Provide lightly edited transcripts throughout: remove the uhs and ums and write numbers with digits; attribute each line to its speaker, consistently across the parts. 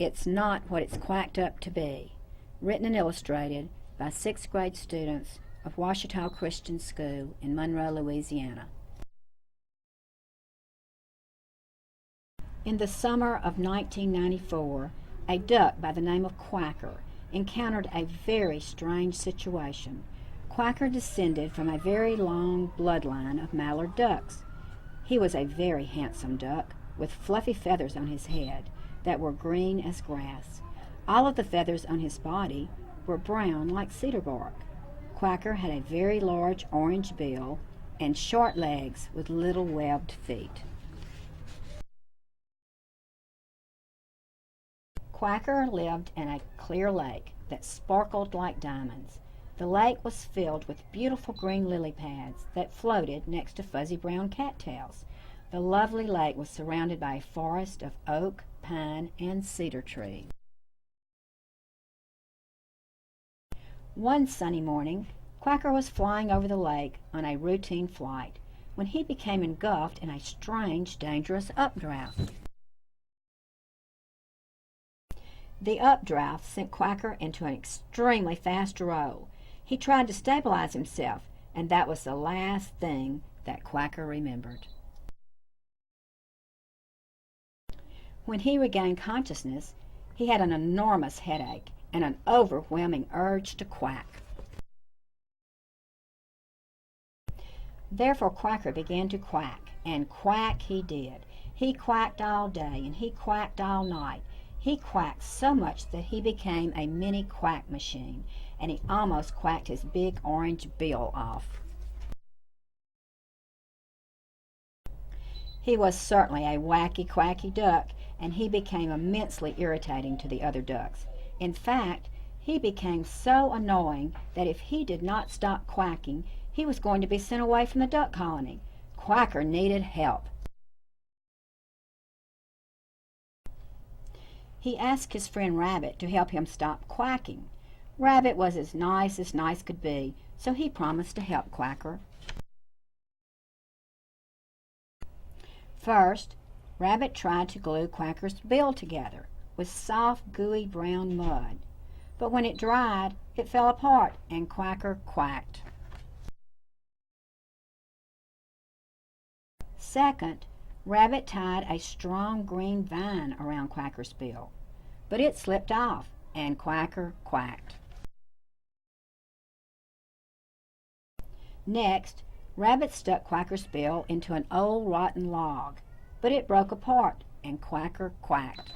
Speaker 1: It's Not What It's Quacked Up to Be, written and illustrated by 6th grade students of Ouachita Christian School in Monroe, Louisiana. In the summer of 1994, a duck by the name of Quacker encountered a very strange situation. Quacker descended from a very long bloodline of mallard ducks. He was a very handsome duck with fluffy feathers on his head that were green as grass. All of the feathers on his body were brown like cedar bark. Quacker had a very large orange bill and short legs with little webbed feet. Quacker lived in a clear lake that sparkled like diamonds. The lake was filled with beautiful green lily pads that floated next to fuzzy brown cattails. The lovely lake was surrounded by a forest of oak, pine, and cedar trees. One sunny morning, Quacker was flying over the lake on a routine flight when he became engulfed in a strange, dangerous updraft. The updraft sent Quacker into an extremely fast roll. He tried to stabilize himself, and that was the last thing that Quacker remembered. When he regained consciousness, he had an enormous headache and an overwhelming urge to quack. Therefore Quacker began to quack, and quack he did. He quacked all day, and he quacked all night. He quacked so much that he became a mini quack machine, and he almost quacked his big orange bill off. He was certainly a wacky, quacky duck, and he became immensely irritating to the other ducks. In fact, he became so annoying that if he did not stop quacking, he was going to be sent away from the duck colony. Quacker needed help. He asked his friend Rabbit to help him stop quacking. Rabbit was as nice could be, so he promised to help Quacker. First, Rabbit tried to glue Quacker's bill together with soft, gooey brown mud. But when it dried, it fell apart, and Quacker quacked. Second, Rabbit tied a strong green vine around Quacker's bill, but it slipped off, and Quacker quacked. Next, Rabbit stuck Quacker's bill into an old rotten log, but it broke apart, and Quacker quacked.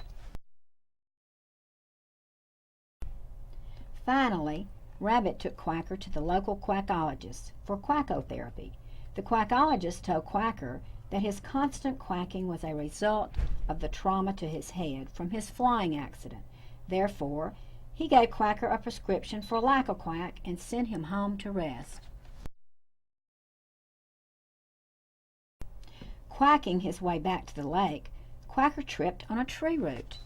Speaker 1: Finally, Rabbit took Quacker to the local quackologist for quackotherapy. The quackologist told Quacker that his constant quacking was a result of the trauma to his head from his flying accident. Therefore, he gave Quacker a prescription for lack-a-quack and sent him home to rest. Quacking his way back to the lake, Quacker tripped on a tree root.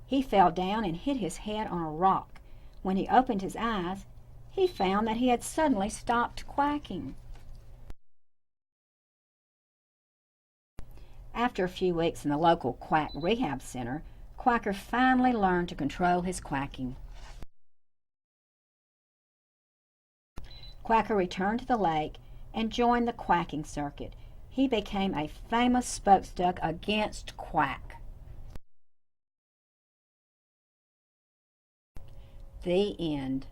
Speaker 1: He fell down and hit his head on a rock. When he opened his eyes, he found that he had suddenly stopped quacking. After a few weeks in the local quack rehab center, Quacker finally learned to control his quacking. Quacker returned to the lake and joined the quacking circuit. He became a famous spokesduck against quack. The end.